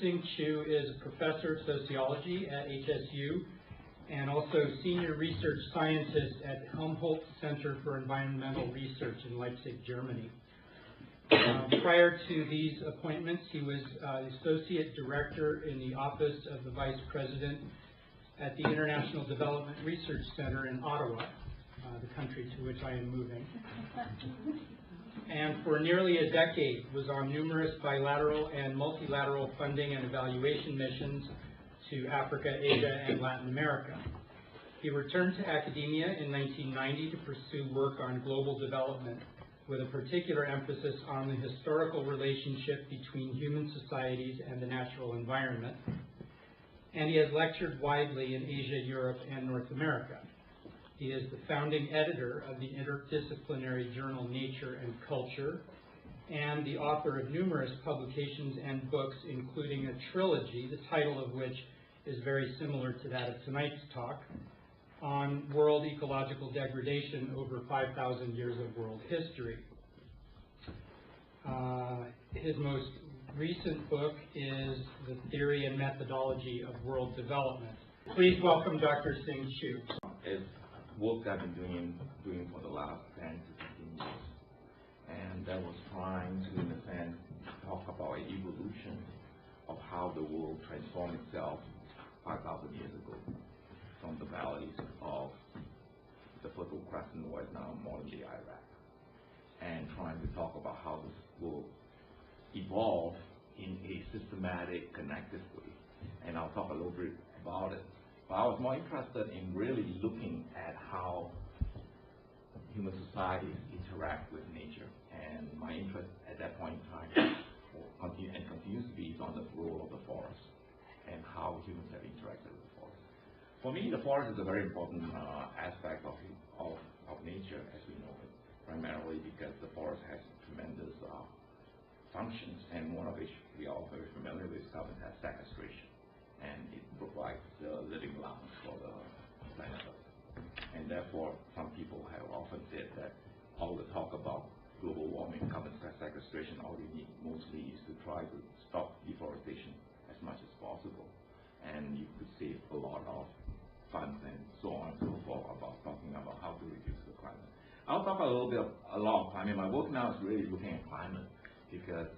Sing Chu is a professor of sociology at HSU and also senior research scientist at the Helmholtz Center for Environmental Research in Leipzig, Germany. Prior to these appointments, he was associate director in the office of the vice president at the International Development Research Center in Ottawa, the country to which I am moving. And for nearly a decade was on numerous bilateral and multilateral funding and evaluation missions to Africa, Asia, and Latin America. He returned to academia in 1990 to pursue work on global development, with a particular emphasis on the historical relationship between human societies and the natural environment. And he has lectured widely in Asia, Europe, and North America. He is the founding editor of the interdisciplinary journal Nature and Culture, and the author of numerous publications and books, including a trilogy, the title of which is very similar to that of tonight's talk, on world ecological degradation over 5,000 years of world history. His most recent book is The Theory and Methodology of World Development. Please welcome Dr. Sing Chu. It's work I've been doing for the last 10 to 15 years. And that was trying to, in a sense, talk about an evolution of how the world transformed itself 5,000 years ago, from the valleys of the Fertile Crescent, what is now modern-day Iraq, and trying to talk about how this will evolve in a systematic, connected way. And I'll talk a little bit about it. But I was more interested in really looking at how human societies interact with nature. And my interest at that point in time continues to be on the role of the forest and how humans have interacted with the forest. For me, the forest is a very important aspect of nature as we know it, primarily because the forest has tremendous functions, and one of which we are all very familiar with, carbon sequestration, and it provides the living lungs for the planet Earth. And therefore, some people have often said that all the talk about global warming, carbon sequestration, all we need mostly is to try to stop deforestation as much as possible, and you could save a lot of funds and so on and so forth about talking about how to reduce the climate. I'll talk a lot of climate. My work now is really looking at climate because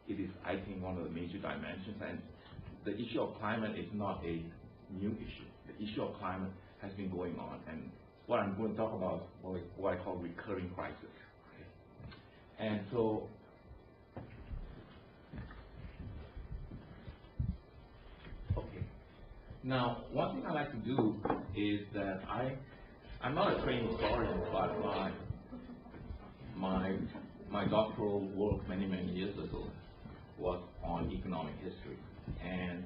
it is, I think, one of the major dimensions, and the issue of climate is not a new issue. The issue of climate has been going on, and what I'm going to talk about is what I call recurring crisis. Okay? And so, okay. Now, one thing I like to do is that I'm not a trained historian, but my doctoral work many years ago was on economic history, and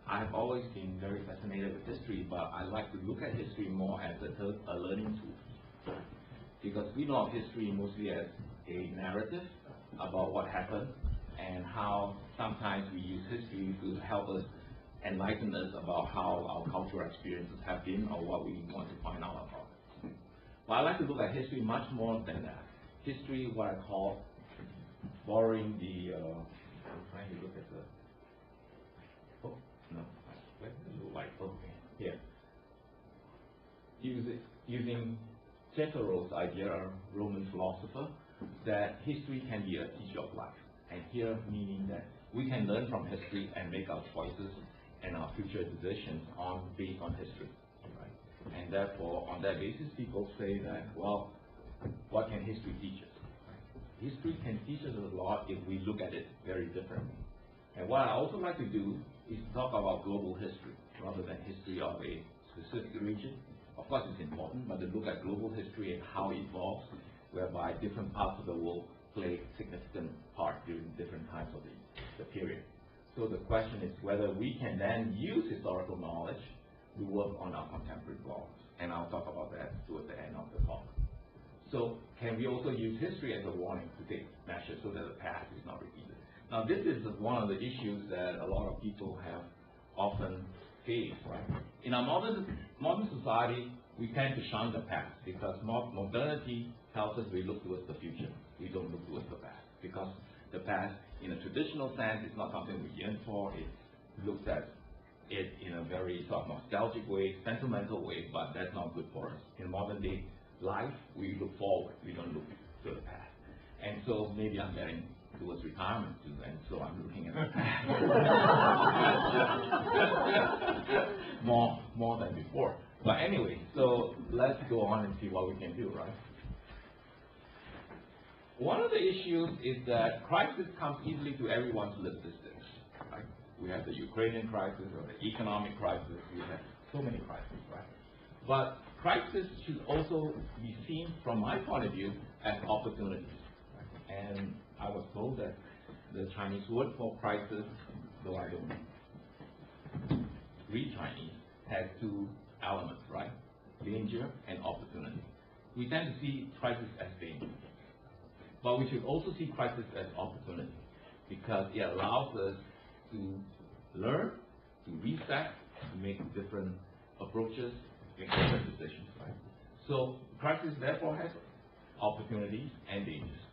I've always been very fascinated with history, but I like to look at history more as a learning tool, because we know of history mostly as a narrative about what happened and how sometimes we use history to help us, enlighten us about how our cultural experiences have been or what we want to find out about it. But I like to look at history much more than that. History, what I call borrowing the, I'm trying to look at the, oh, no, where's the light? Okay, here. Using Cicero's idea, a Roman philosopher, that history can be a teacher of life. And here meaning that we can learn from history and make our choices and our future decisions based on history. Right? And therefore, on that basis, people say that, well, what can history teach us? Right? History can teach us a lot if we look at it very differently. And what I also like to do is talk about global history rather than history of a specific region. Of course, it's important, but to look at global history and how it evolves, whereby different parts of the world play significant part during different times of the period. So the question is whether we can then use historical knowledge to work on our contemporary problems. And I'll talk about that towards the end of the talk. So can we also use history as a warning to take measures so that the past is not repeated? Now this is one of the issues that a lot of people have often faced, right? In our modern society, we tend to shun the past because modernity tells us we look towards the future. We don't look towards the past because the past in a traditional sense. It's not something we yearn for. It looks at it in a very sort of nostalgic way, sentimental way, but that's not good for us. In modern day life, we look forward, we don't look to the past. And so maybe I'm getting towards retirement too, and so I'm looking at the past more than before. But anyway, so let's go on and see what we can do, right? One of the issues is that crisis comes easily to everyone's statistics. Right? We have the Ukrainian crisis or the economic crisis. We have so many crises, right? But crisis should also be seen, from my point of view, as opportunities. Right? And I was told that the Chinese word for crisis, though I don't read Chinese, has two elements, right? Danger and opportunity. We tend to see crisis as danger. But we should also see crisis as opportunity, because it allows us to learn, to reset, to make different approaches, make different decisions, right? So crisis therefore has opportunities and dangers.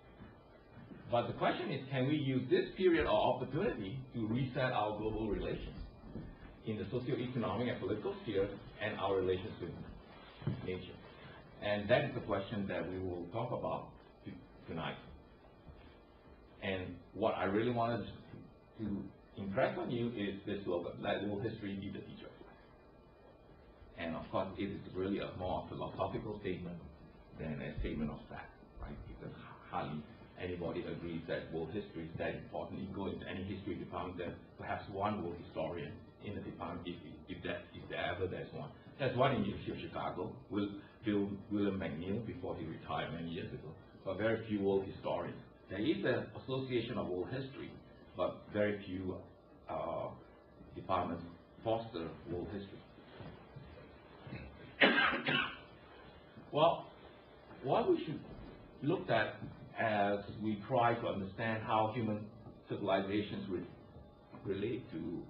But the question is, can we use this period of opportunity to reset our global relations in the socio-economic and political sphere and our relations with nature? And that is the question that we will talk about tonight. And what I really wanted to impress on you is this slogan: let world history be the teacher of life. And of course, it is really a more philosophical statement than a statement of fact, right? Because hardly anybody agrees that world history is that important. You go into any history department, there's perhaps one world historian in the department, if there ever there's one. There's one in University of Chicago, William McNeill, before he retired many years ago, but very few world historians. There is an association of world history, but very few departments foster world history. Well, what we should look at as we try to understand how human civilizations relate to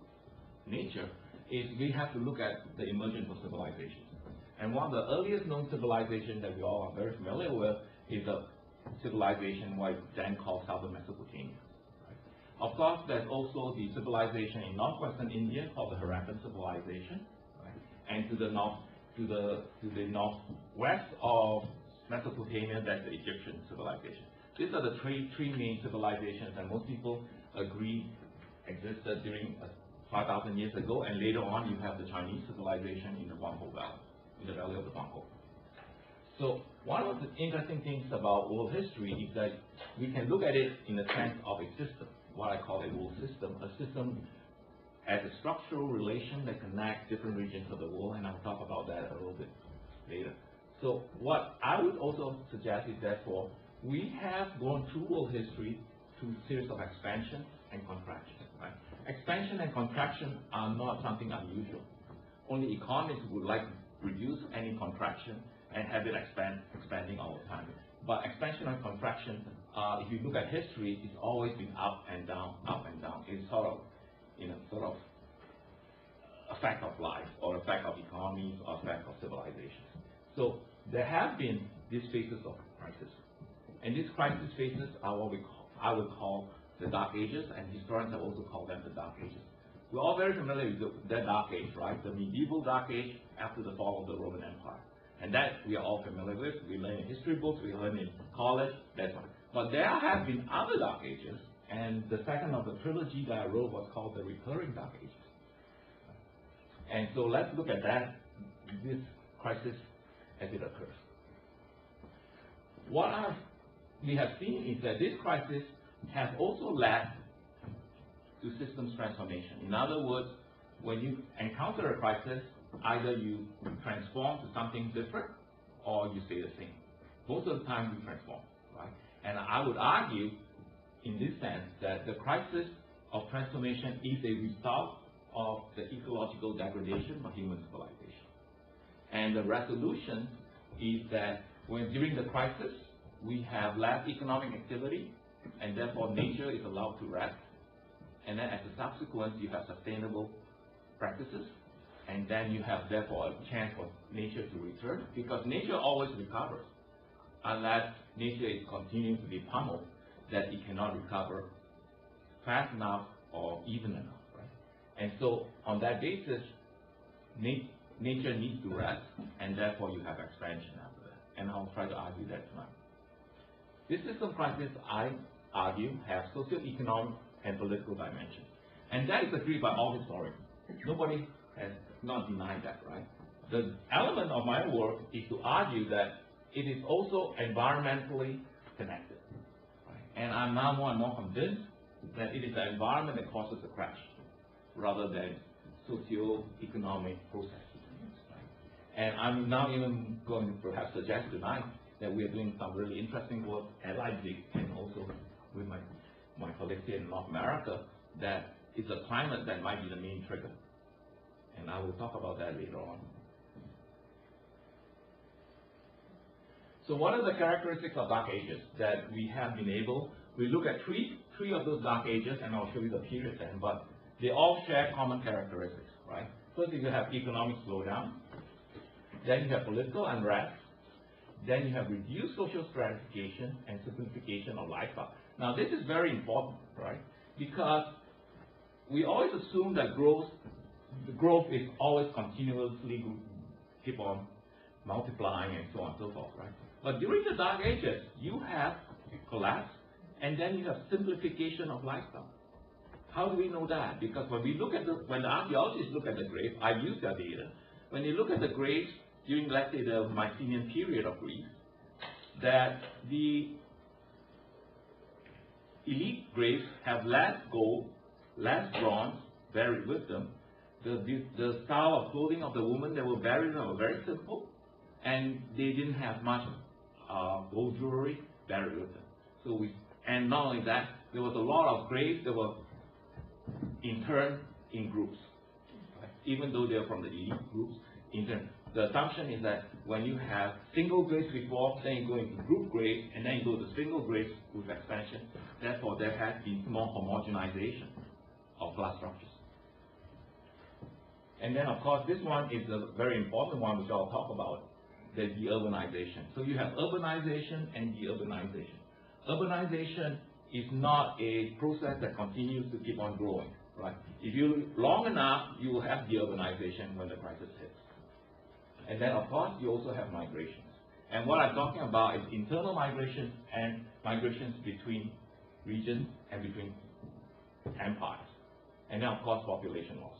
nature is we have to look at the emergence of civilizations. And one of the earliest known civilizations that we all are very familiar with is a civilization what then called Southern Mesopotamia. Right? Of course, there's also the civilization in northwestern India called the Harappan civilization, right? And to the northwest of Mesopotamia, that's the Egyptian civilization. These are the three main civilizations that most people agree existed during 5,000 years ago, and later on you have the Chinese civilization in the Huanghe Valley, in the valley of the Huanghe. So one of the interesting things about world history is that we can look at it in the sense of a system, what I call a world system, a system as a structural relation that connects different regions of the world, and I'll talk about that a little bit later. So what I would also suggest is therefore we have gone through world history through a series of expansion and contraction. Right? Expansion and contraction are not something unusual. Only economists would like to reduce any contraction and have it expanding all the time. But expansion and contraction, if you look at history, it's always been up and down, up and down. It's sort of effect of life, or effect of economies, or effect of civilizations. So there have been these phases of crisis, and these crisis phases are what I would call the Dark Ages, and historians have also called them the Dark Ages. We're all very familiar with that Dark Age, right? The medieval Dark Age after the fall of the Roman Empire. And that we are all familiar with. We learn in history books, we learn in college, that's one. But there have been other Dark Ages, and the second of the trilogy that I wrote was called the Recurring Dark Ages. And so let's look at that, this crisis as it occurs. What we have seen is that this crisis has also led to systems transformation. In other words, when you encounter a crisis, either you transform to something different or you stay the same. Most of the time we transform, right? And I would argue in this sense that the crisis of transformation is a result of the ecological degradation of human civilization. And the resolution is that when during the crisis we have less economic activity, and therefore nature is allowed to rest, and then as a subsequence you have sustainable practices, and then you have therefore a chance for nature to return, because nature always recovers. Unless nature is continuing to be pummeled, that it cannot recover fast enough or even enough, right? And so on that basis, nature needs to rest, and therefore you have expansion after that. And I'll try to argue that tonight. This system crisis, I argue, have socio-economic and political dimensions. And that is agreed by all historians. Nobody has not denied that, right? The element of my work is to argue that it is also environmentally connected. Right? And I'm now more and more convinced that it is the environment that causes the crash, rather than socio-economic processes. Right? And I'm now even going to perhaps suggest tonight that we are doing some really interesting work at Leipzig and also with my colleagues here in North America, that it's a climate that might be the main trigger. And I will talk about that later on. So what are the characteristics of dark ages that we have been able? We look at three of those dark ages, and I'll show you the period then, but they all share common characteristics, right? First, you have economic slowdown, then you have political unrest, then you have reduced social stratification and simplification of lifestyle. Now, this is very important, right? Because we always assume that the growth is always continuously keep on multiplying and so on and so forth, right? But during the Dark Ages, you have collapse, and then you have simplification of lifestyle. How do we know that? Because when the archaeologists look at the grave, I use their data. When they look at the graves during, let's say, the Mycenaean period of Greece, that the elite graves have less gold, less bronze buried with them. The style of clothing of the women that were buried were very simple, and they didn't have much gold jewelry buried with them. And not only that, there was a lot of graves that were interned in groups, right? Even though they're from the elite groups, interned. The assumption is that when you have single graves before, then you go into group graves, and then you go to single graves with expansion. Therefore, there has been more homogenization of class structures. And then, of course, this one is a very important one, which I'll talk about, the deurbanization. So you have urbanization and deurbanization. Urbanization is not a process that continues to keep on growing, right? If you long enough, you will have deurbanization when the crisis hits. And then, of course, you also have migrations. And what I'm talking about is internal migrations and migrations between regions and between empires. And then, of course, population losses.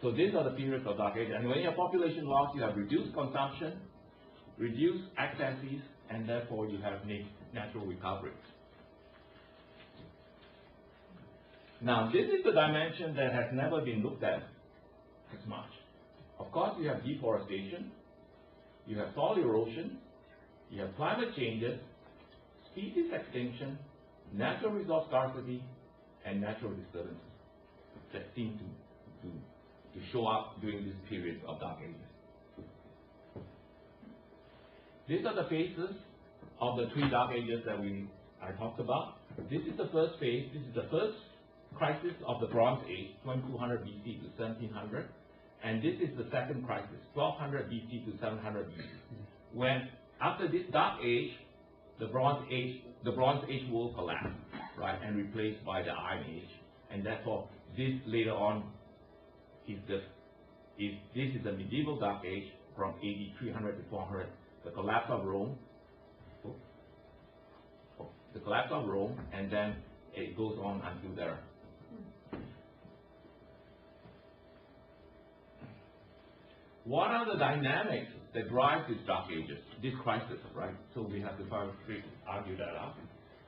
So these are the periods of Dark Age. And when you have population loss, you have reduced consumption, reduced excesses, and therefore you have natural recovery. Now, this is the dimension that has never been looked at as much. Of course, you have deforestation, you have soil erosion, you have climate changes, species extinction, natural resource scarcity, and natural disturbances that seem to show up during this period of Dark Ages. These are the phases of the three Dark Ages that I talked about. This is the first phase. This is the first crisis of the Bronze Age, 2200 BC to 1700. And this is the second crisis, 1200 BC to 700 BC. When, after this Dark Age, the Bronze Age will collapse, right, and replaced by the Iron Age. And therefore, this later on this is the medieval Dark Age from AD 300 to 400, the collapse of Rome, and then it goes on until there. What are the dynamics that drive these Dark Ages, this crisis, right? So we have to argue that out.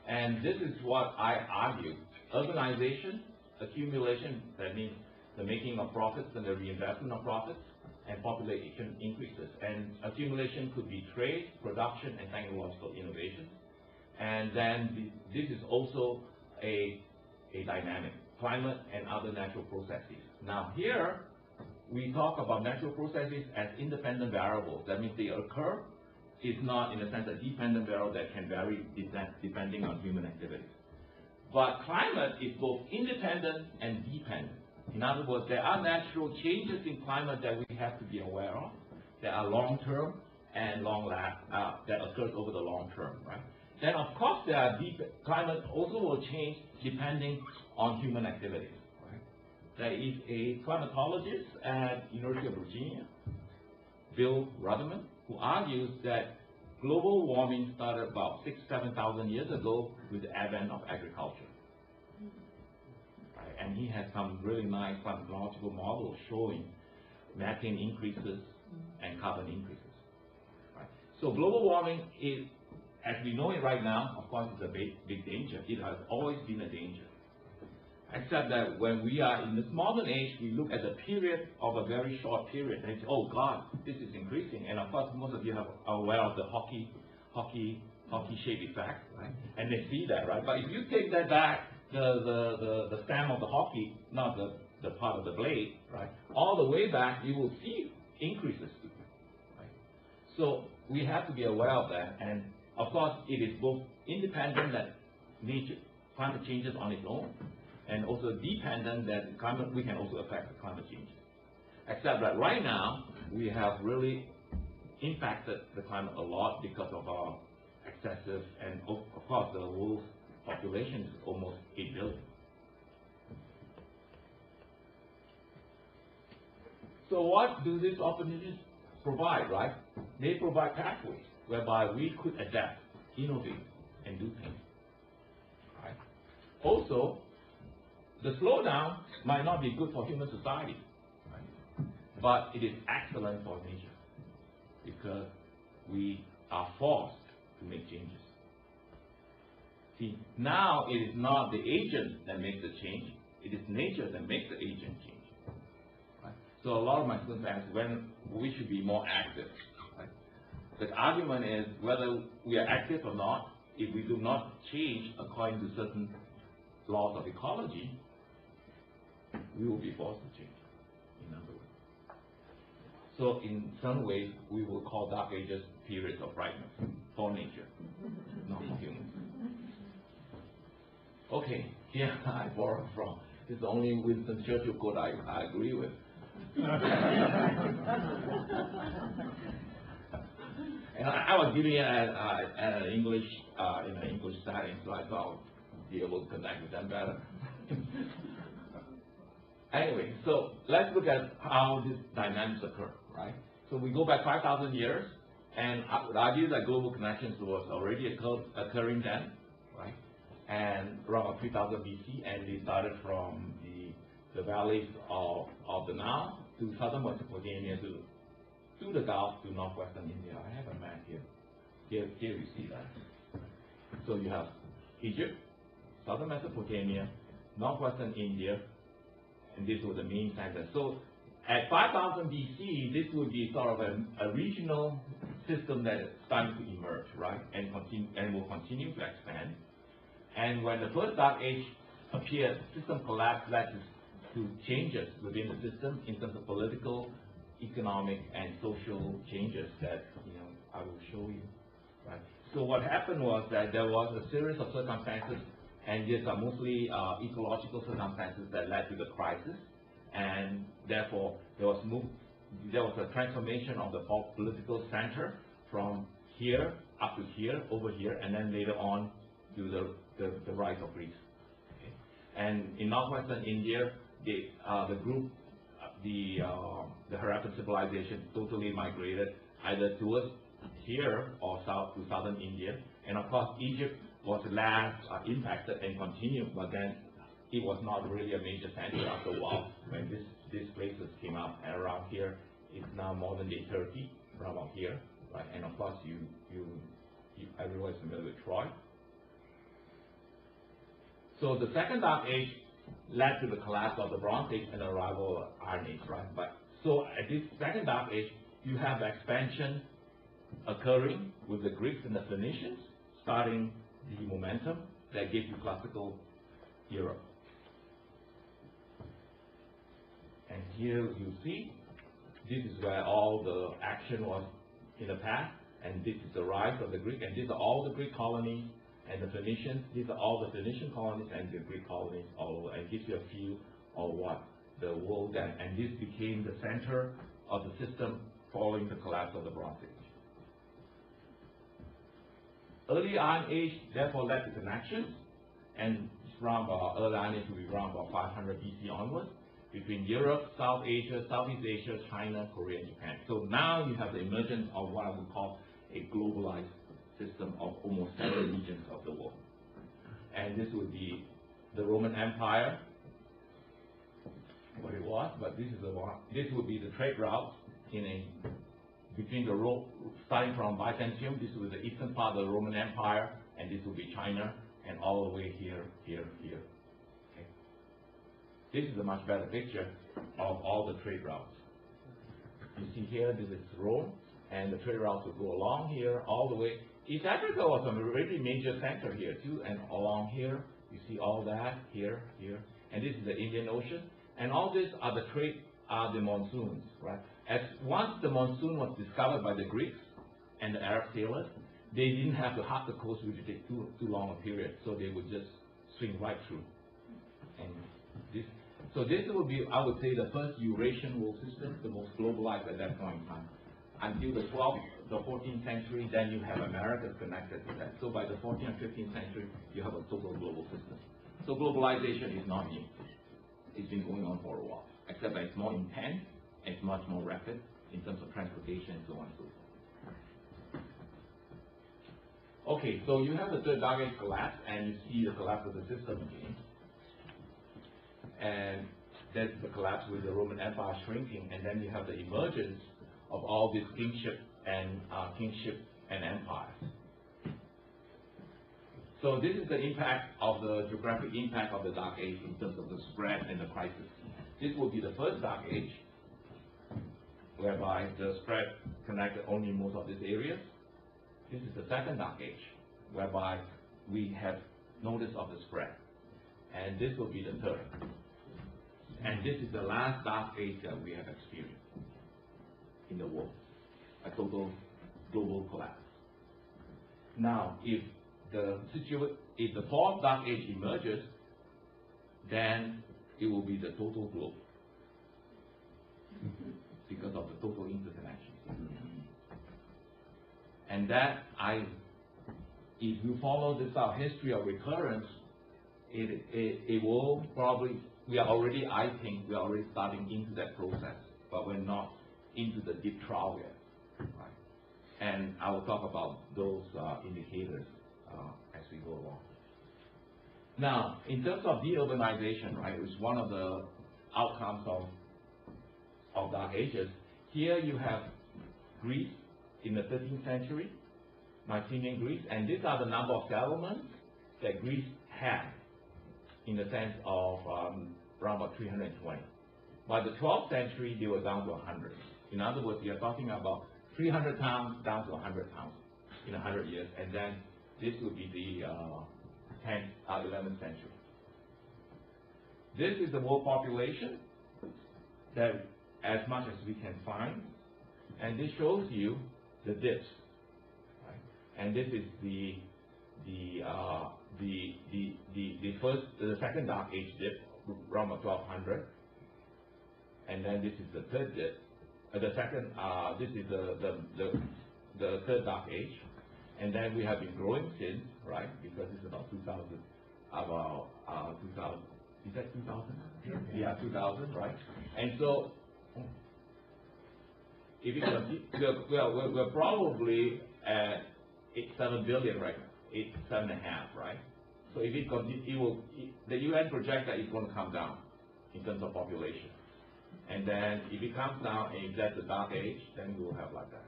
And this is what I argue. Urbanization, accumulation, that means the making of profits and the reinvestment of profits, and population increases. And accumulation could be trade, production, and technological innovation. And then this is also a dynamic, climate and other natural processes. Now here, we talk about natural processes as independent variables. That means they occur. It's not, in a sense, a dependent variable that can vary depending on human activities. But climate is both independent and dependent. In other words, there are natural changes in climate that we have to be aware of, that are long-term and that occurs over the long term, right? then of course the climate also will change depending on human activities. Right? There is a climatologist at University of Virginia, Bill Rudderman, who argues that global warming started about 7,000 years ago with the advent of agriculture. Right? And he has some really nice climatological models showing methane increases and carbon increases. Right? So global warming is, as we know it right now, of course, it's a big danger. It has always been a danger. Except that when we are in this modern age, we look at the period of a very short period and say, oh God, this is increasing. And of course, most of you are aware of the hockey shape effect, right? And they see that, right? But if you take that back, the stem of the hockey, not the part of the blade, right? All the way back, you will see increases, right? So we have to be aware of that. And of course, it is both independent that climate changes on its own, and also dependent that we can also affect the climate change. Except that right now, we have really impacted the climate a lot because of our excessive, and of course the world's population is almost 8 billion. So what do these opportunities provide, right? They provide pathways whereby we could adapt, innovate, and do things. Right? Also, the slowdown might not be good for human society, right? But it is excellent for nature because we are forced to make changes. See, now it is not the agent that makes the change, it is nature that makes the agent change. Right? So a lot of my students ask when we should be more active. Right? The argument is whether we are active or not, if we do not change according to certain laws of ecology, we will be forced to change, in other words. So in some ways, we will call dark ages periods of brightness for nature, not for humans. Okay, here I borrow from. This is the only Winston Churchill quote I agree with. And I was giving it at an English, in an English setting, so I thought I would be able to connect with them better. Anyway, so let's look at how these dynamics occur, right? So we go back 5,000 years, and I would argue that global connections was already occurring then, right? And around 3000 BC, and they started from the valleys of the Nile to southern Mesopotamia to the Gulf to northwestern India. I have a map here. Here you see that. So you have Egypt, southern Mesopotamia, northwestern India, and this was the main center. So at 5000 BC, this would be sort of a regional system that is starting to emerge, right? And will continue to expand. And when the first dark age appeared, system collapse led to changes within the system in terms of political, economic, and social changes that I will show you. Right? So what happened was that there was a series of circumstances, and these are mostly ecological circumstances that led to the crisis, and therefore there was a transformation of the political center from here up to here, over here, and then later on to the rise of Greece. Okay. And in northwestern India, the Harappan civilization totally migrated either towards here or south to southern India, and of course Egypt was last impacted and continued, but then it was not really a major center after a while when these places came up. And around here, it's now modern day Turkey, around here, right? And of course, everyone is familiar with Troy. So the second dark age led to the collapse of the Bronze Age and the arrival of Iron Age, right? But so at this second dark age, you have expansion occurring with the Greeks and the Phoenicians, starting the momentum that gave you classical Europe. And here you see, this is where all the action was in the past, and this is the rise of the Greek, and these are all the Greek colonies and the Phoenicians. These are all the Phoenician colonies and the Greek colonies all over, and gives you a feel of what the world then, and this became the center of the system following the collapse of the Bronze Age. Early Iron Age therefore led to connections, and from early Iron Age will be around about 500 BC onwards, between Europe, South Asia, Southeast Asia, China, Korea, and Japan. So now you have the emergence of what I would call a globalized system of almost 7 regions of the world. And this would be the Roman Empire, what it was, but this is the one. This would be the trade route between starting from Byzantium. This was the eastern part of the Roman Empire, and this will be China, and all the way here. Okay. This is a much better picture of all the trade routes. You see here, this is Rome, and the trade routes will go along here all the way. East Africa was a really major center here too, and along here you see all that here, and this is the Indian Ocean, and all these are the monsoons, right? Once the monsoon was discovered by the Greeks and the Arab sailors, they didn't have to hug the coast, which would take too long a period, so they would just swing right through. And this will be, I would say, the first Eurasian world system, the most globalized at that point in time. Until the 14th century, then you have Americas connected to that. So by the 14th and 15th century, you have a total global system. So globalization is not new. It's been going on for a while, except that it's more intense, it's much more rapid in terms of transportation and so on and so forth. Okay, so you have the Third Dark Age collapse, and you see the collapse of the system again. And that's the collapse with the Roman Empire shrinking, and then you have the emergence of all these kingship and empires. So this is the impact of the geographic impact of the Dark Age in terms of the spread and the crisis. This will be the first Dark Age, whereby the spread connected only most of these areas. This is the second Dark Age, whereby we have notice of the spread. And this will be the third. And this is the last Dark Age that we have experienced in the world, a total global collapse. Now, if the fourth Dark Age emerges, then it will be the total globe because of the total interconnections. And that if you follow this history of recurrence, it will probably, I think we are already starting into that process, but we're not into the deep trial yet, right? And I will talk about those indicators as we go along. Now, in terms of deurbanization, right, it's one of the outcomes of Dark Ages. Here you have Greece in the 13th century, Mycenaean Greece, and these are the number of settlements that Greece had in the sense of around about 320. By the 12th century, they were down to 100. In other words, we are talking about 300 towns down to 100 towns in 100 years, and then this would be the 11th century. This is the world population that, as much as we can find, and this shows you the dips, right? And this is the second Dark Age dip, around 1200, and then this is the third dip. This is the third Dark Age, and then we have been growing since, right? Because it's about 2000. Is that 2000? Yeah, 2000, right? And so, if you we're probably at 7 billion right now, 7.5, right? So if it continues, the UN projects that it's going to come down in terms of population. And then if it comes down and if that's the Dark Age, then we will have like that.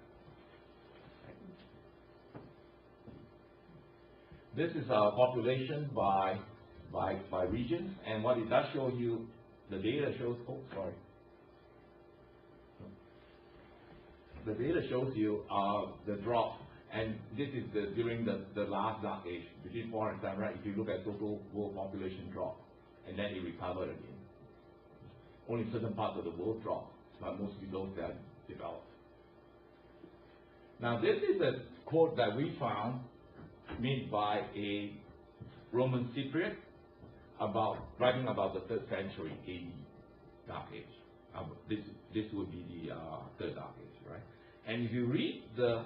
This is population by regions, and what it does show you, the data shows. The data shows you the drop, and this is during the last Dark Age, between 4 and 7, right? If you look at total world population drop, and then it recovered again. Only certain parts of the world dropped, but mostly those that developed. Now, this is a quote that we found made by a Roman Cypriot writing about the 3rd century AD Dark Age. This would be the third Dark Age, right? And if you read the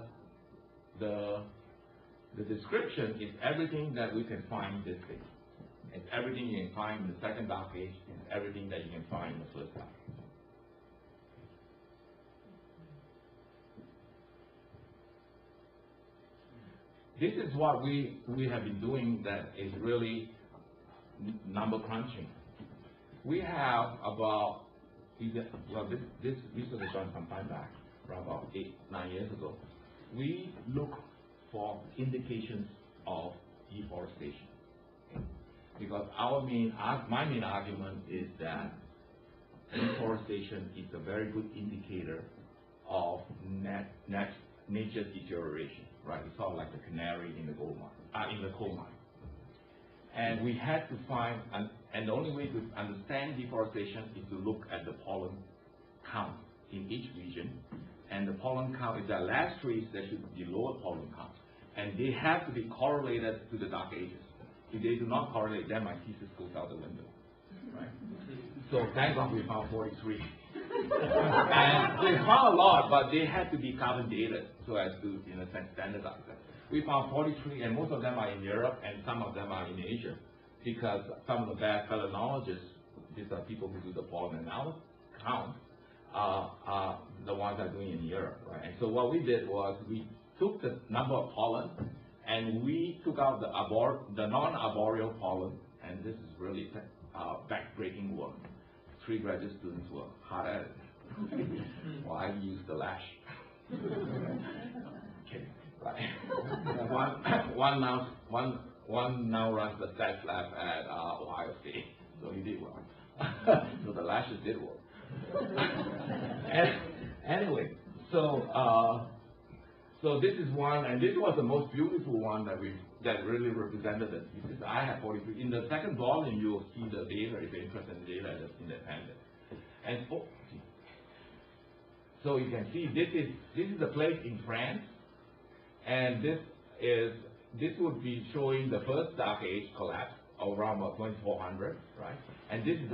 The description is everything that we can find this day. It's everything you can find in the second dark age, and everything that you can find in the first dark age. This is what we have been doing that is really number crunching. We have about, well, this research was done some time back, around about 8-9 years ago. We look for indications of deforestation. Okay? Because my main argument is that deforestation is a very good indicator of nature's deterioration, right? It's sort of like the canary in the coal mine. And we had to find, and the only way to understand deforestation is to look at the pollen count in each region. And the pollen count, if there are less trees, there should be lower pollen count. And they have to be correlated to the dark ages. If they do not correlate, then my thesis goes out the window, right? So thank God we found 43. And we found a lot, but they had to be carbon dated so as to, in a sense, standardize them. We found 43, and most of them are in Europe, and some of them are in Asia, because some of the bad palynologists, these are people who do the pollen analysis count, are the ones that are doing in Europe, right? And so what we did was we took the number of pollen, and we took out the non-arboreal pollen, and this is really back-breaking work. 3 graduate students were hard at it. Well, I used the lash. Okay, right. One now runs the stats lab at Ohio State, so he did well. So the lashes did work. Anyway, so this is one, and this was the most beautiful one that really represented it. Because I have 43. In the second volume, you will see the data, if you're interested in the data that's in the appendix. And so you can see this is a place in France, and this would be showing the first dark age collapse around about 2400, right? And this is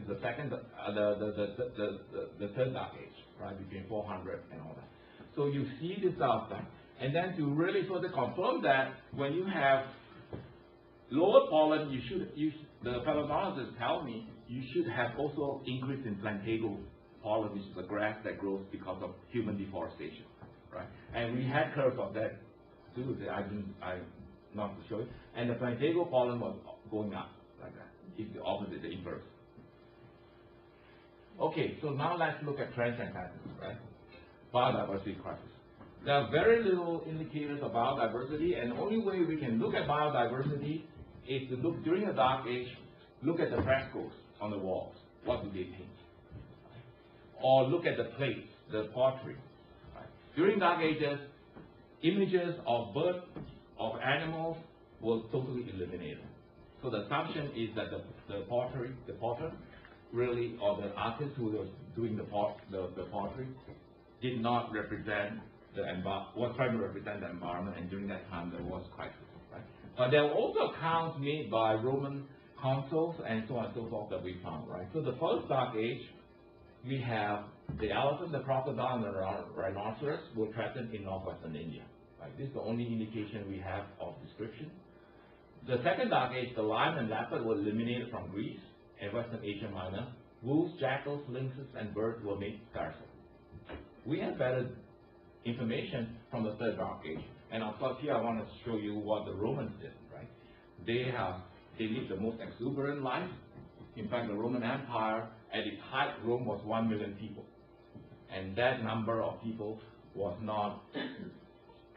the second the third dark age, right, between 400 and all that. So you see this outcome, and then to really further confirm that, when you have lower pollen, the palynologists tell me you should have also increase in plantago pollen, which is a grass that grows because of human deforestation, right? And we had curves of that too. I'm not to show you. And the plantago pollen was going up like that. It's the opposite, the inverse. Okay, so now let's look at trends and patterns, right? Biodiversity crisis. There are very little indicators of biodiversity, and the only way we can look at biodiversity is to look during the dark age, look at the frescoes on the walls. What do they paint? Or look at the plates, the pottery. Right? During dark ages, images of birds, of animals were totally eliminated. So the assumption is that the potter really, or the artist who was doing the pottery, did not represent was trying to represent the environment, and during that time there was crisis, right? But there were also accounts made by Roman consuls and so on and so forth that we found, right? So the first dark age, we have the elephant, the crocodile, and the rhinoceros were threatened in northwestern India, right? This is the only indication we have of description. The second dark age, the lion and leopard were eliminated from Greece and Western Asia Minor. Wolves, jackals, lynxes, and birds were made scarcer. We have better information from the third dark age, and of course here I want to show you what the Romans did, right? They lived the most exuberant life. In fact, the Roman Empire, at its height, Rome was 1 million people, and that number of people was not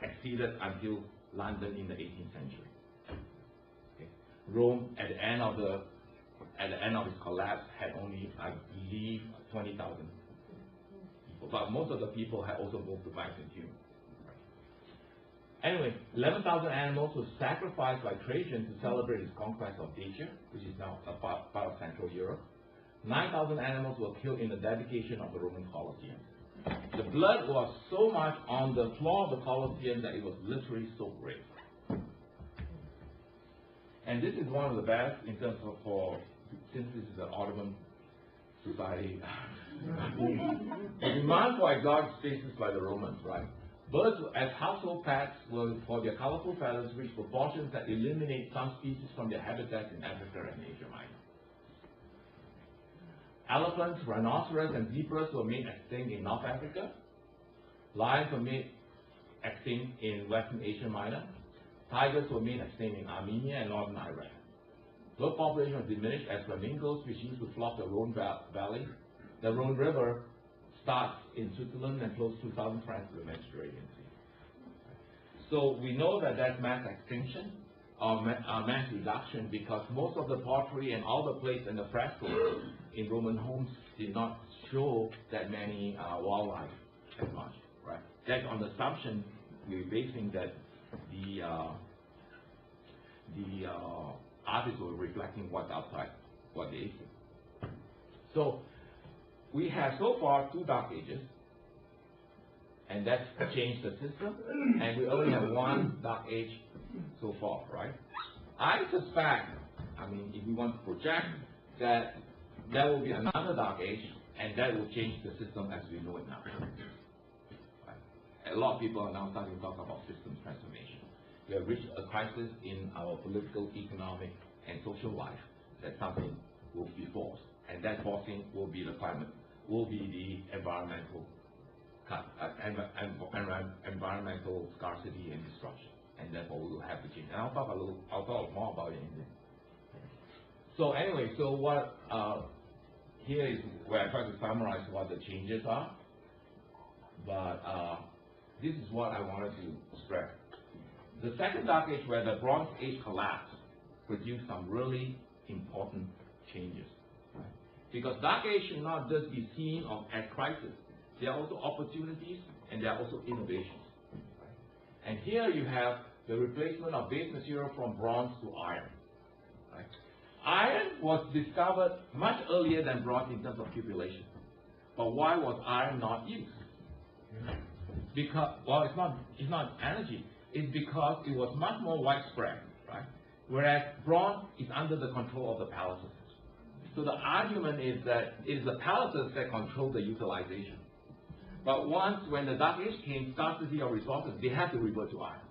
exceeded until London in the 18th century. Okay. Rome, at the end of its collapse, had only, I believe, 20,000 people. But most of the people had also moved to Byzantium. Anyway, 11,000 animals were sacrificed by Trajan to celebrate his conquest of Dacia, which is now a part of Central Europe. 9,000 animals were killed in the dedication of the Roman Colosseum. The blood was so much on the floor of the Colosseum that it was literally soaked red. And this is one of the best in terms of since this is an Ottoman society, the demand for exotic species by the Romans, right? Birds as household pets will, for their colorful feathers, reach proportions that eliminate some species from their habitats in Africa and Asia Minor. Elephants, rhinoceros, and zebras were made extinct in North Africa. Lions were made extinct in Western Asia Minor. Tigers were made extinct in Armenia and Northern Iraq. Bird population was diminished as flamingos, which used to flock the Rhone Valley. The Rhone River starts in Switzerland and flows through southern France to the Mediterranean Sea. So we know that that's mass extinction or mass reduction because most of the pottery and all the plates and the frescoes in Roman homes did not show that many wildlife as much, right? That's on the assumption we're basing that the artists were reflecting what's outside, what they see. So we have so far 2 dark ages, and that's changed the system, and we only have 1 dark age so far, right? I suspect, I mean, if we want to project, that there will be another dark age, and that will change the system as we know it now. Right? A lot of people are now starting to talk about systems transformation. We have reached a crisis in our political, economic, and social life that something will be forced, and that forcing will be the climate, will be the environmental scarcity and destruction, and therefore we will have to change. And I'll talk more about it in a minute. So anyway, so what here is where I try to summarize what the changes are, but this is what I wanted to stress. The second dark age, where the Bronze Age collapsed, produced some really important changes. Right? Because dark age should not just be seen as crisis. There are also opportunities and there are also innovations. Right? And here you have the replacement of base material from bronze to iron. Right? Iron was discovered much earlier than bronze in terms of cupellation. But why was iron not used? Because, well, it's not energy. It's because it was much more widespread, right? Whereas bronze is under the control of the palaces. So the argument is that it is the palaces that control the utilization. But when the Dark Age came, scarcity of resources, they had to revert to iron.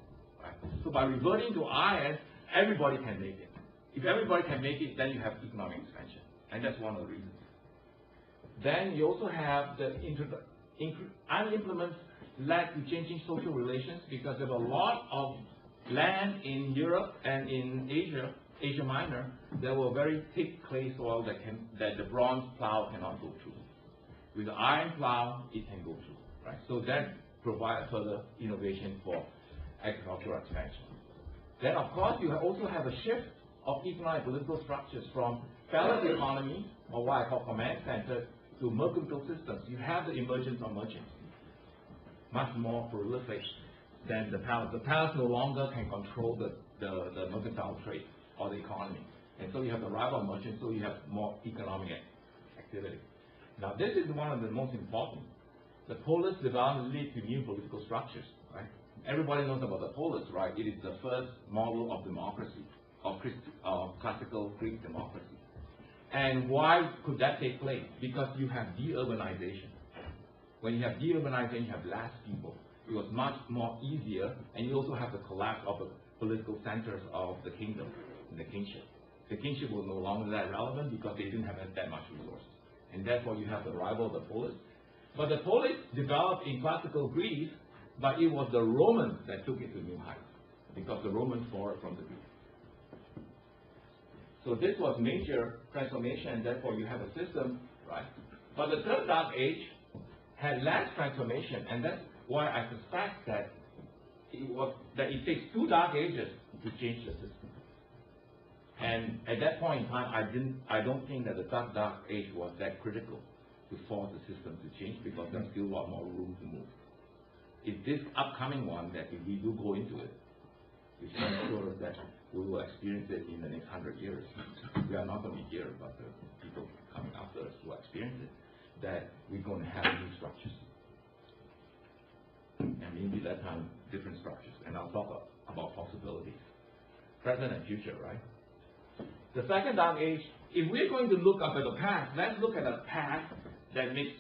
Right? So by reverting to iron, everybody can make it. If everybody can make it, then you have economic expansion. And that's one of the reasons. Then you also have the iron implements led to changing social relations because there were a lot of land in Europe and in Asia Minor, there were very thick clay soil that the bronze plow cannot go through. With the iron plow, it can go through. Right? So that provides further innovation for agricultural expansion. Then, of course, you also have a shift of economic and political structures from palace economy, or what I call command-centered, to mercantile systems. You have the emergence of merchants, much more prolific than the palace. The palace no longer can control the mercantile trade or the economy. And so you have the arrival of merchants, so you have more economic activity. Now this is one of the most important. The polis development lead to new political structures, right? Everybody knows about the polis, right? It is the first model of democracy, of classical Greek democracy. And why could that take place? Because you have deurbanization. When you have deurbanization, you have less people. It was much more easier, and you also have the collapse of the political centers of the kingdom, the kingship. The kingship was no longer that relevant because they didn't have that much resources. And therefore you have the arrival of the polis. But the polis developed in classical Greece, but it was the Romans that took it to new heights, because the Romans borrowed from the Greeks. So this was major transformation, and therefore you have a system, right? But the third dark age had less transformation, and that's why I suspect that it takes 2 dark ages to change the system. And at that point in time, I don't think that the third dark age was that critical to force the system to change, because there's still a lot more room to move. It's this upcoming one that if we do go into it, which I'm sure that we will experience it in the next 100 years. We are not going to be here, but the people coming after us will experience it, that we're going to have new structures. And maybe that time, different structures. And I'll talk about possibilities. Present and future, right? The second dark age, if we're going to look up at the past, let's look at a past that makes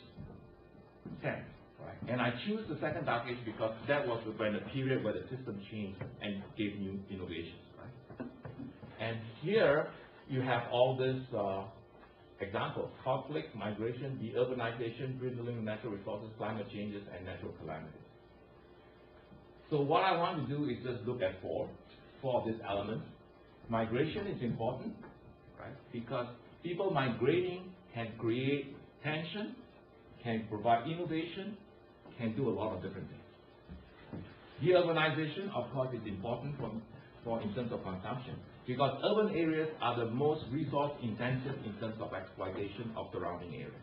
sense, right? And I choose the second dark age because that was when the period where the system changed and gave new innovations, right? And here you have all these examples: conflict, migration, deurbanization, dwindling of natural resources, climate changes, and natural calamities. So what I want to do is just look at four of these elements. Migration is important, right? Because people migrating can create tension, can provide innovation, can do a lot of different things. Deurbanization, of course, is important for in terms of consumption, because urban areas are the most resource intensive in terms of exploitation of surrounding areas.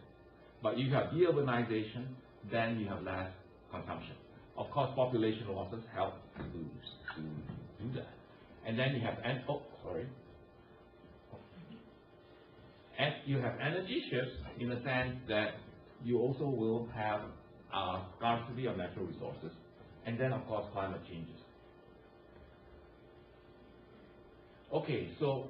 But if you have deurbanization, then you have less consumption. Of course, population losses help to do that. And then you have you have energy shifts in the sense that you also will have scarcity of natural resources, and then of course climate changes. Okay, so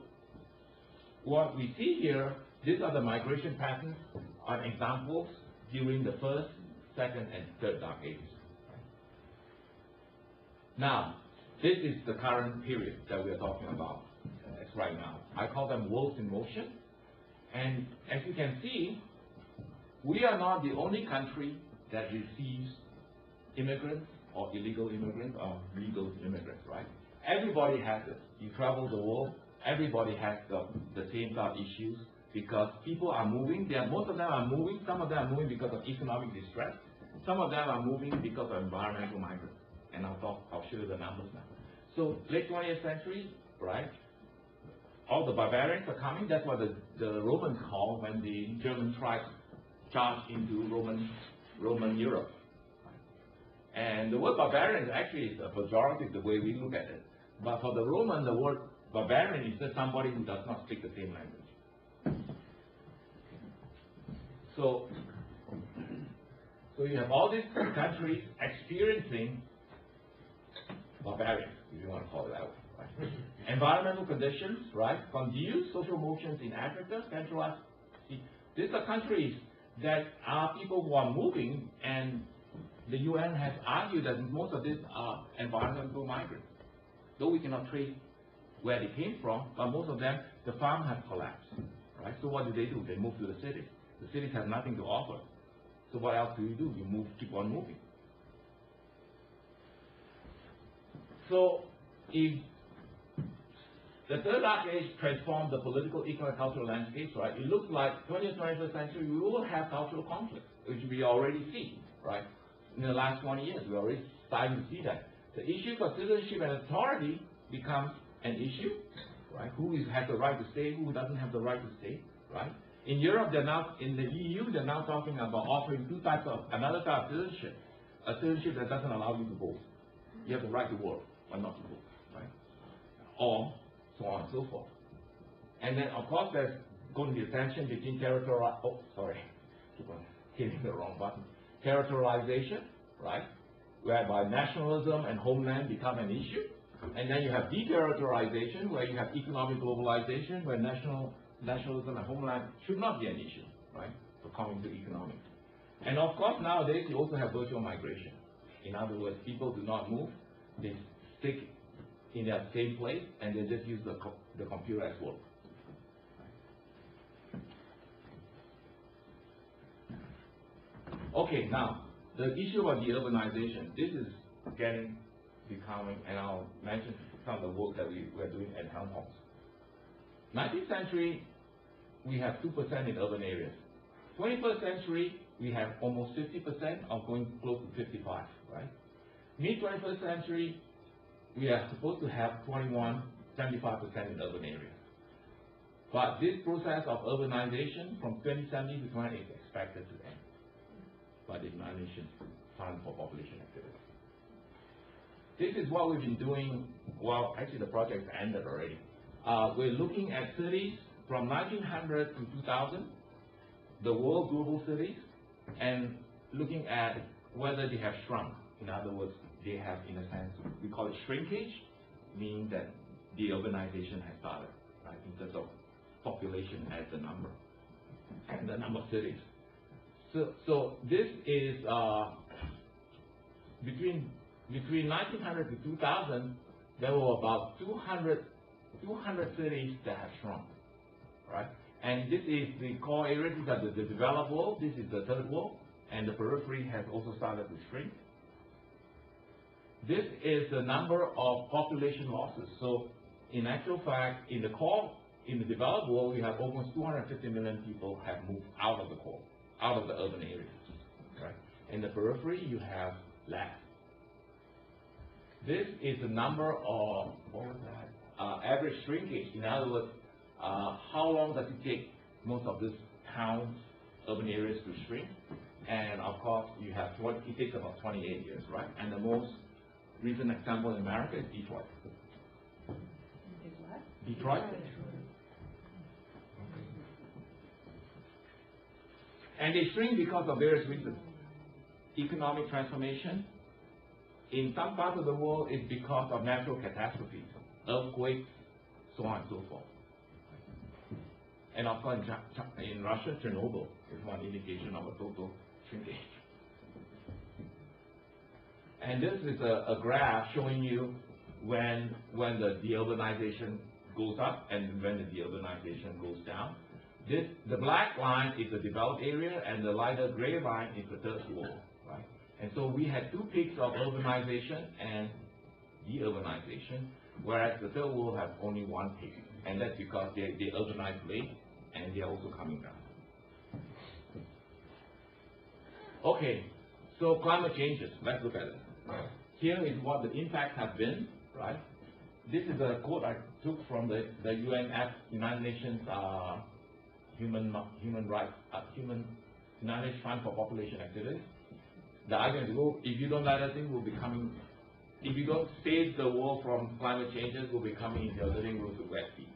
what we see here, these are the migration patterns, are examples during the first, second, and third dark ages. Now, this is the current period that we are talking about right now. I call them worlds in motion. And as you can see, we are not the only country that receives immigrants or illegal immigrants or legal immigrants, right? Everybody has it. You travel the world, everybody has the same kind of issues because people are moving. Most of them are moving. Some of them are moving because of economic distress. Some of them are moving because of environmental migrants. And I'll show you the numbers now. So late 20th century, right? All the barbarians are coming. That's what the Romans call when the German tribes charged into Roman Europe. And the word barbarian actually is a pejorative the way we look at it. But for the Roman, the word barbarian is just somebody who does not speak the same language. So you have all these countries experiencing barbarians, if you want to call it that way. Right? Environmental conditions, right? Confused social motions in Africa, Central Asia. These are countries that are people who are moving, and the UN has argued that most of these are environmental migrants. Though we cannot trace where they came from, but most of them, the farm has collapsed. Right? So what do? They move to the cities. The cities have nothing to offer. So what else do? You keep on moving. So if the third dark age transformed the political, economic, cultural landscapes, right? It looks like 20th, 21st century, we will have cultural conflicts, which we already see, right? In the last 20 years, we're already starting to see that. The issue of citizenship and authority becomes an issue, right? Who has the right to stay, who doesn't have the right to stay, right? In Europe, in the EU, they're now talking about offering another type of citizenship, a citizenship that doesn't allow you to vote. You have the right to work, but not to vote, right? Or so on and so forth. And then, of course, there's going to be a tension between hitting the wrong button. Territorialization, right? Whereby nationalism and homeland become an issue. And then you have deterritorialization, where you have economic globalization, where nationalism and homeland should not be an issue, right? So coming to economics. And of course, nowadays, you also have virtual migration. In other words, people do not move. They stick in their same place, and they just use the computer as work. Okay, now, the issue of deurbanization, this is becoming, and I'll mention some of the work that we're doing at Helmholtz. 19th century, we have 2% in urban areas. 21st century, we have almost 50% of going close to 55, right? Mid-21st century, we are supposed to have 75% in urban areas. But this process of urbanization from 2070 to 20 is expected to end by the United Nations Fund for Population Activity. This is what we've been doing. Well, actually, the project ended already. We're looking at cities from 1900 to 2000, the world global cities, and looking at whether they have shrunk. In other words, they have, in a sense, we call it shrinkage, meaning that the urbanization has started, right, in terms of population as the number, and the number of cities. So this is between 1900 to 2000, there were about 200 cities that have shrunk, right? And this is the core area. These are the developed world. This is the third world, and the periphery has also started to shrink. This is the number of population losses. So, in actual fact, in the developed world, we have almost 250 million people have moved out of the core, out of the urban areas, right? In the periphery, you have less. This is the number of, what was that? Average shrinkage. In other words, how long does it take most of these towns, urban areas to shrink? And of course, you have it takes about 28 years, right? And the most recent example in America is Detroit. Detroit. And they shrink because of various reasons. Economic transformation. In some parts of the world, it's because of natural catastrophes, earthquakes, so on and so forth. And of course, in Russia, Chernobyl is one indication of a total shrinkage. And this is a graph showing you when the deurbanization goes up and when the deurbanization goes down. The black line is the developed area, and the lighter gray line is the third world, right? And so we had two peaks of urbanization and deurbanization, whereas the third world has only one peak, and that's because they urbanize late, and they're also coming down. Okay, so climate changes. Let's look at it. Here is what the impacts have been, right? This is a quote I took from the United Nations Human United Nations Fund for Population Activities. The argument is, if you don't let us in, if you don't save the world from climate changes, we'll be coming into your living rooms with wet feet.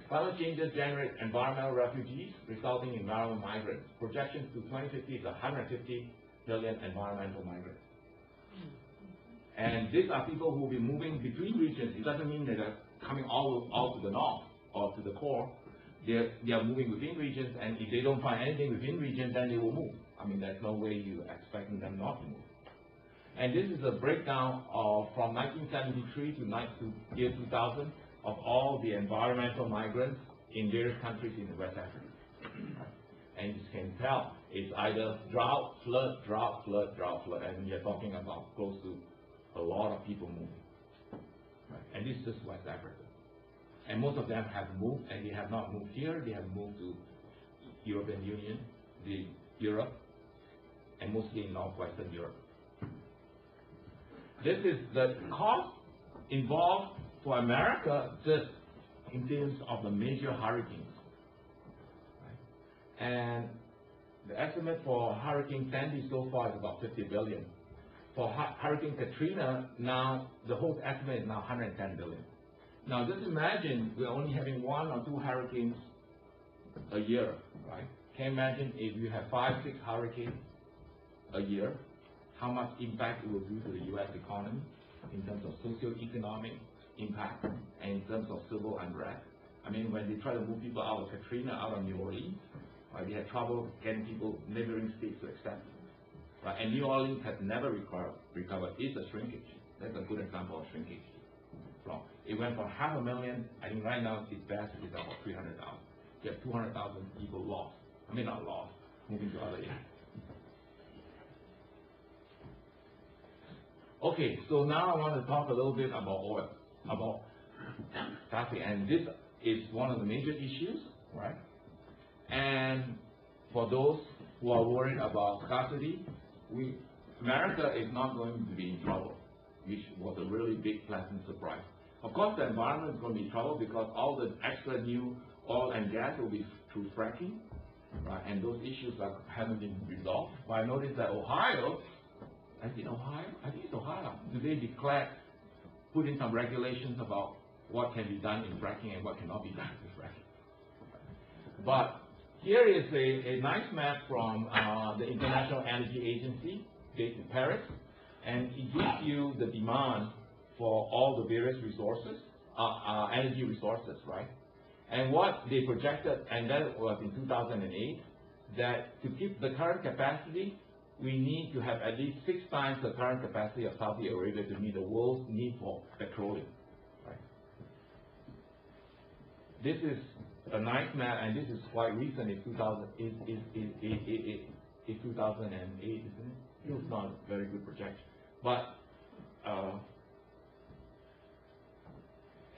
Climate changes generate environmental refugees, resulting in environmental migrants. Projections to 2050 is 150 million environmental migrants. And these are people who will be moving between regions. It doesn't mean that they're coming all to the north or to the core. They are moving within regions, and if they don't find anything within regions, then they will move. I mean, there's no way you're expecting them not to move. And this is a breakdown of from 1973 to year 2000 of all the environmental migrants in various countries in West Africa. And you can tell it's either drought, flood, drought, flood, drought, flood, and you're talking about close to a lot of people moving. Right? And this is just West Africa. And most of them have moved, and they have not moved here. They have moved to European Union, Europe, and mostly in Northwestern Europe. This is the cost involved for America just in terms of the major hurricanes. Right? And the estimate for Hurricane Sandy so far is about $50 billion. For Hurricane Katrina, now the whole estimate is now $110 billion. Now just imagine we're only having 1 or 2 hurricanes a year, right? Can you imagine if you have 5, 6 hurricanes a year, how much impact it will do to the U.S. economy in terms of socio-economic impact and in terms of civil unrest? I mean, when they try to move people out of Katrina, out of New Orleans, right, they had trouble getting people, neighboring states to accept it. Right? And New Orleans has never recovered. It's a shrinkage. That's a good example of shrinkage. It went from 500,000, I think right now its best is about 300,000. You have 200,000 people lost. I mean, not lost, moving to other areas. Okay, so now I want to talk a little bit about oil, about scarcity, and this is one of the major issues, right? And for those who are worried about scarcity, America is not going to be in trouble, which was a really big pleasant surprise. Of course, the environment is going to be in trouble because all the extra new oil and gas will be through fracking, right? And those issues haven't been resolved. But I noticed that Ohio, I think it's Ohio, do they put in some regulations about what can be done in fracking and what cannot be done in fracking. But here is a nice map from the International Energy Agency based in Paris, and it gives you the demand for all the various resources, energy resources, right? And what they projected, and that was in 2008, that to keep the current capacity, we need to have at least 6 times the current capacity of Saudi Arabia to meet the world's need for petroleum. Right? This is a nice map, and this is quite recent. It's 2008, isn't it? It's not a very good projection, but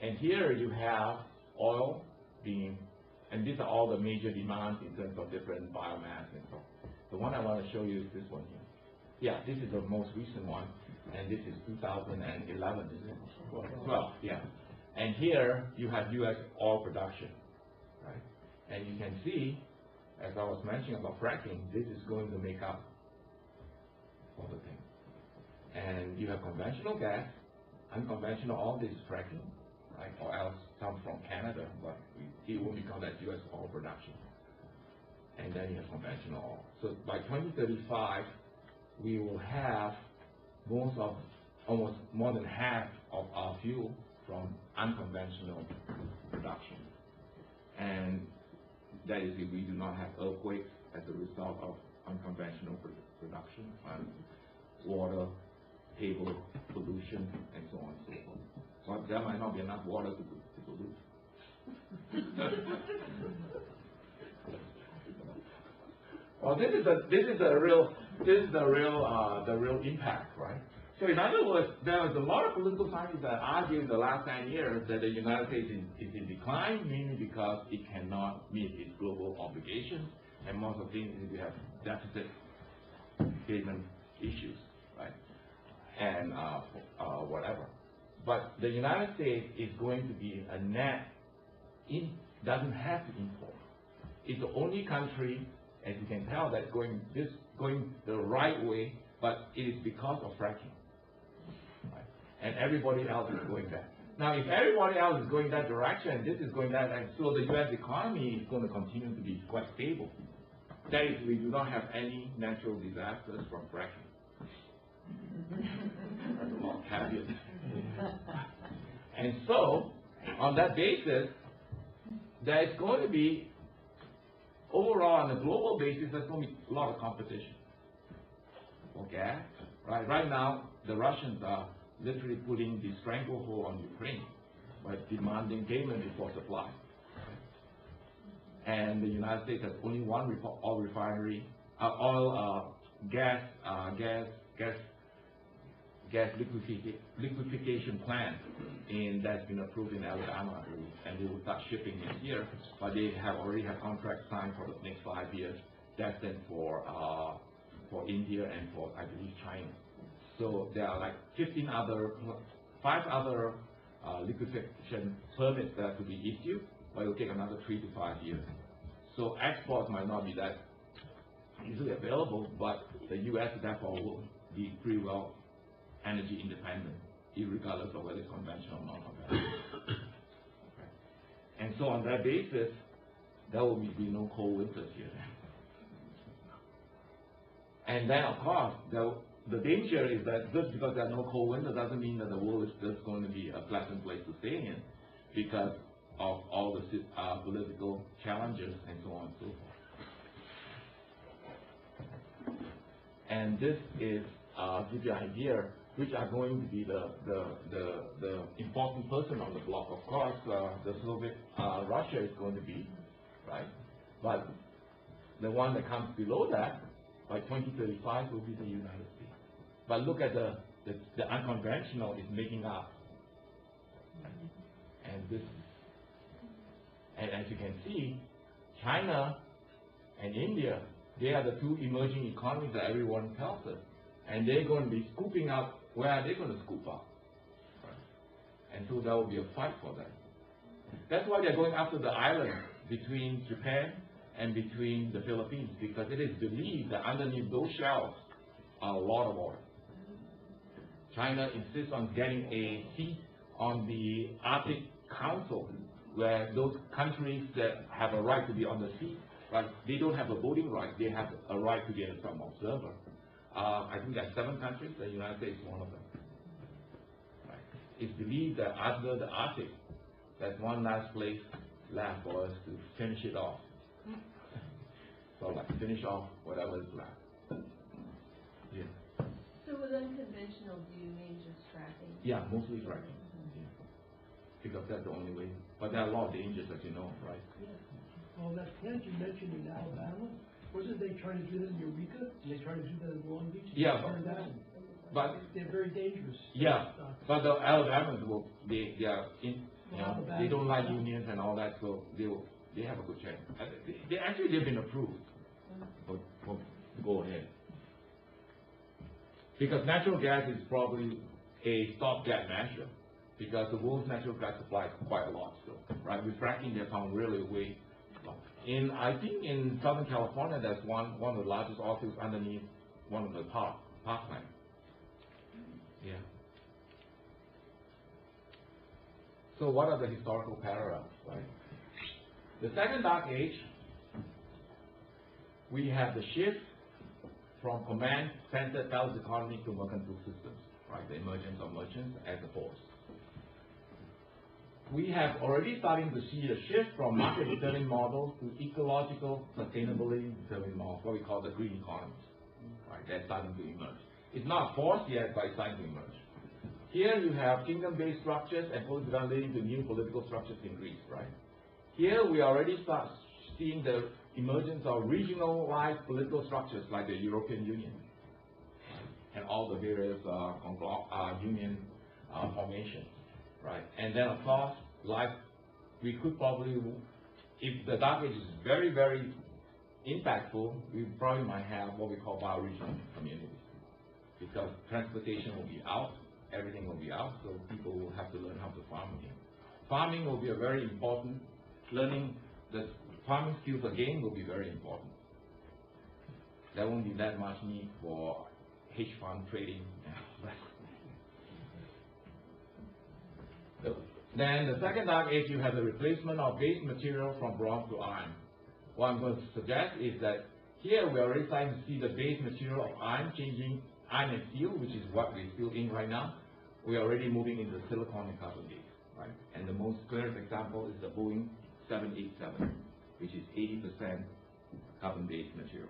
and here you have oil being, and these are all the major demands in terms of different biomass and so on. The one I want to show you is this one here. Yeah, this is the most recent one, and this is 2011, isn't it? 12, yeah. And here you have U.S. oil production, right? And you can see, as I was mentioning about fracking, this is going to make up all the thing. And you have conventional gas, unconventional oil, this is fracking, right? Or else some from Canada, but it won't be counted as U.S. oil production. And then you have conventional oil. So by 2035, we will have almost more than half of our fuel from unconventional production. And that is if we do not have earthquakes as a result of unconventional production, water, table pollution, and so on and so forth. But there might not be enough water to pollute. Well, this is the real impact, right? So in other words, there was a lot of political scientists that argue in the last 10 years that the United States is in decline, mainly because it cannot meet its global obligations, and most of the things is we have deficit payment issues, right? And whatever. But the United States is going to be a net, doesn't have to import. It's the only country, as you can tell, that's going the right way, but it is because of fracking. Right? And everybody else is going that. Now, if everybody else is going that direction, this is going that, and so the U.S. economy is going to continue to be quite stable. That is, we do not have any natural disasters from fracking. That's a lot of caveats. And so, on that basis, there is going to be, overall, on a global basis, there's going to be a lot of competition for gas. Right? Right now, the Russians are literally putting the stranglehold on Ukraine by demanding payment before supply. And the United States has only one oil refinery, gas liquefaction plant that's been approved in Alabama, and they will start shipping this year. But they already have contracts signed for the next 5 years, destined for India and for, I believe, China. So there are like 5 other liquefaction permits that have to be issued, but it will take another 3 to 5 years. So exports might not be that easily available, but the U.S. therefore will be pretty well energy independent, regardless of whether it's conventional or non-conventional. Okay. And so on that basis, there will be no cold winters here. And then, of course, the danger is that just because there are no cold winters doesn't mean that the world is just going to be a pleasant place to stay in, because of all the political challenges and so on and so forth. And this is give you an idea which are going to be the important person on the block. Of course, the Soviet Russia is going to be, right? But the one that comes below that, by 2035, will be the United States. But look at the unconventional is making up, and as you can see, China and India, they are the 2 emerging economies that everyone tells us, and they're going to be scooping up. Where are they going to scoop up? Right. And so there will be a fight for them. That's why they're going after the island between Japan and between the Philippines, because it is believed that underneath those shells are a lot of oil. China insists on getting a seat on the Arctic Council, where those countries that have a right to be on the seat, right, they don't have a voting right, they have a right to be some observer. I think there are 7 countries, the United States is one of them. Right. It's believed that under the Arctic, there's one last place left for us to finish it off. So like finish off whatever is left. So with unconventional, do you mean just fracking? Yeah, mostly fracking. Yeah. Because that's the only way. But there are a lot of dangers, as you know, right? Yeah. Well, that plant you mentioned in Alabama, wasn't they trying to do that in Eureka? And they tried to do that in Long Beach? Yeah, Turned down. but They're very dangerous. yeah, but the Alabamans will they are in Alabama. they don't like unions and all that, so they have a good chance. They actually they've been approved. But go ahead. Because natural gas is probably a stopgap measure, because the world's natural gas supply is quite a lot still, right? With fracking, they found really way. I think in Southern California, there's one of the largest oil fields underneath one of the power plants. Yeah. So what are the historical parallels, right? The second dark age, we have the shift from command-centered sales economy to mercantile systems, right? The emergence of merchants as a force. We have already starting to see a shift from market-determined models to ecological, sustainability determined models, what we call the green economies, right? They're starting to emerge. It's not forced yet, but it's starting to emerge. Here you have kingdom-based structures and political leading to new political structures in Greece, right? Here we already start seeing the emergence of regionalized political structures like the European Union and all the various union formations, right? And then of course, we could probably, if the dark age is very, very impactful, we probably might have what we call bioregional communities, because transportation will be out, everything will be out, so people will have to learn how to farm again. Farming will be a very important, learning the farming skills again will be very important. There won't be that much need for hedge fund trading. Then the second dark age, you have the replacement of base material from bronze to iron. What I'm going to suggest is that here we're already starting to see the base material of iron changing, iron and steel, which is what we're still in right now. We're already moving into silicon and carbon base, right? And the most clearest example is the Boeing 787, which is 80% carbon-based material.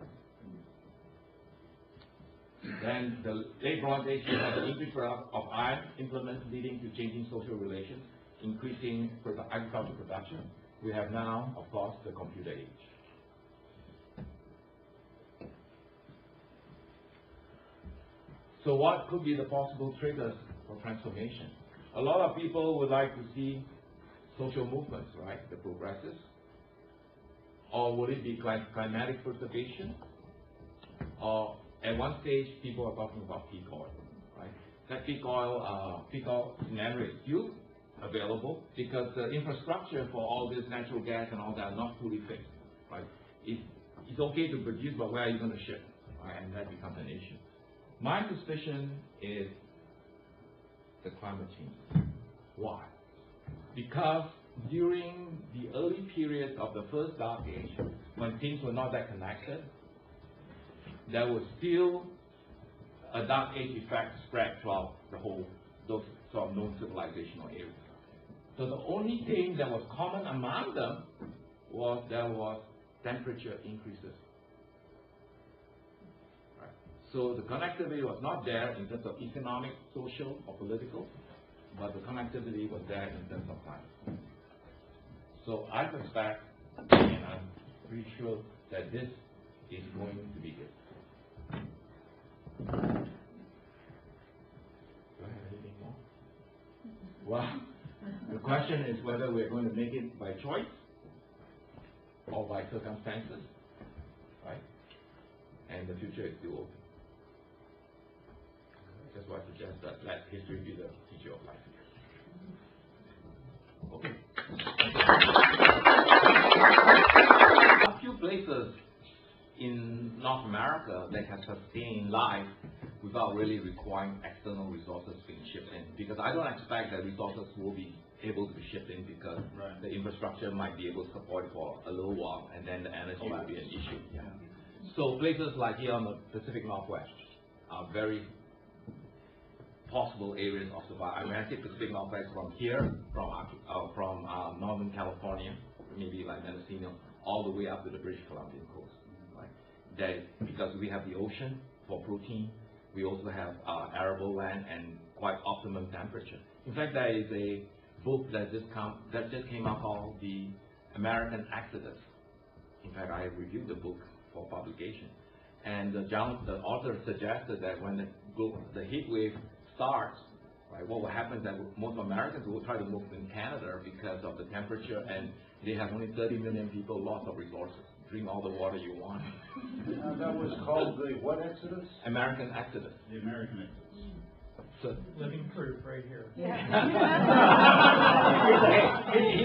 Then the late Bronze Age, you have the increase of iron implements leading to changing social relations, increasing agricultural production. We have now, of course, the computer age. So what could be the possible triggers for transformation? A lot of people would like to see social movements, right? The progressives. Or would it be climatic preservation? Or at one stage, people are talking about peak oil, right? That peak oil scenario is still available because the infrastructure for all this natural gas and all that are not fully fixed, right? It's okay to produce, but where are you going to ship? Right? And that becomes an issue. My suspicion is the climate change. Why? Because during the early periods of the first dark age, when things were not that connected, there was still a dark age effect spread throughout those sort of known civilizational areas. So the only thing that was common among them was there was temperature increases. Right. So the connectivity was not there in terms of economic, social, or political, but the connectivity was there in terms of climate. So I suspect, and I'm pretty sure, that this is going to be it. Do I have anything more? Well, the question is whether we're going to make it by choice or by circumstances, right? And the future is still open. That's why I suggest that let history be the teacher of life. Okay. A few places in North America that can sustain life without really requiring external resources being shipped in. Because I don't expect that resources will be able to be shipped in because the infrastructure might be able to support it for a little while and then the energy will be an issue. Yeah. So places like here on the Pacific Northwest are very possible areas of survival. I mean, I say Pacific Northwest from here, from Northern California, maybe like Mendocino, all the way up to the British Columbian coast, right? Because we have the ocean for protein, We also have arable land and quite optimum temperature. In fact, there is a book that just came out called The American Exodus. In fact, I reviewed the book for publication. And the author suggested that when the heat wave starts, right, what will happen is that most Americans will try to move in Canada because of the temperature, and they have only 30 million people, lots of resources. Drink all the water you want. That was called the what Exodus? American Exodus. The American Exodus. So, Living proof right here. he's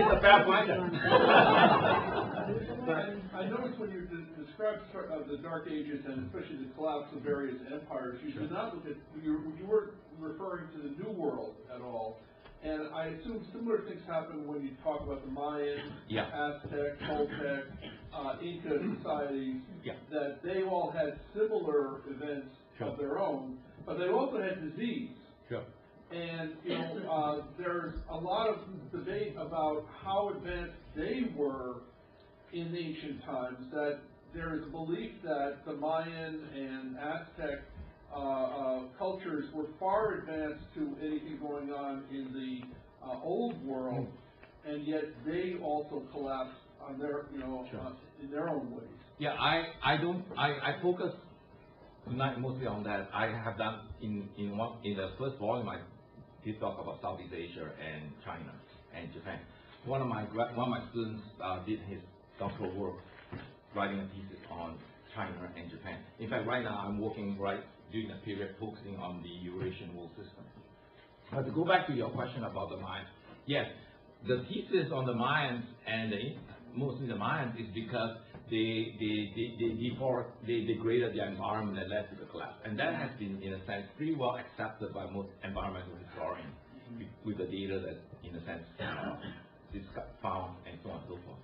a fair finder. I noticed when you described the Dark Ages and especially the collapse of various empires, you did not look at, you weren't referring to the New World at all. And I assume similar things happen when you talk about the Mayan, Yeah. Aztec, Toltec, Inca societies, Yeah. that they all had similar events Sure. of their own, but they also had disease. Sure. And, there's a lot of debate about how advanced they were in ancient times, that there is a belief that the Mayan and Aztec cultures were far advanced to anything going on in the old world, and yet they also collapsed on their, Sure. in their own ways. Yeah, I focus tonight mostly on that. I have done in the first volume, I did talk about Southeast Asia and China and Japan. One of my students did his doctoral work writing a thesis on China and Japan. In fact, right now I'm working during a period focusing on the Eurasian world system. But to go back to your question about the Mayans, yes, the thesis on the Mayans and mostly the Mayans is because they degraded the environment that led to the collapse. And that has been, in a sense, pretty well accepted by most environmental historians with the data that, in a sense, is found and so on and so forth.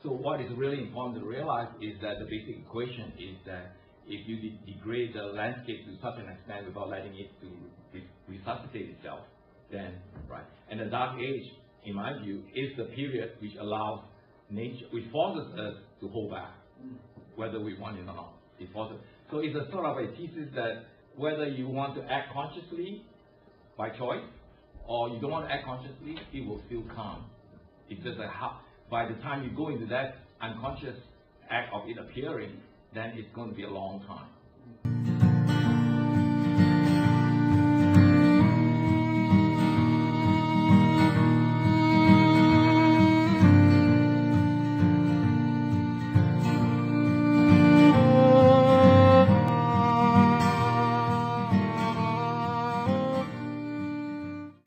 So what is really important to realize is that the basic equation is that if you degrade the landscape to such an extent without letting it to resuscitate itself, then, right. And the Dark Age, in my view, is the period which allows nature, which forces us to hold back, whether we want it or not. It forces. So it's a sort of a thesis that whether you want to act consciously by choice, or you don't want to act consciously, it will still come. It's just like how, by the time you go into that unconscious act of it appearing, then it's going to be a long time.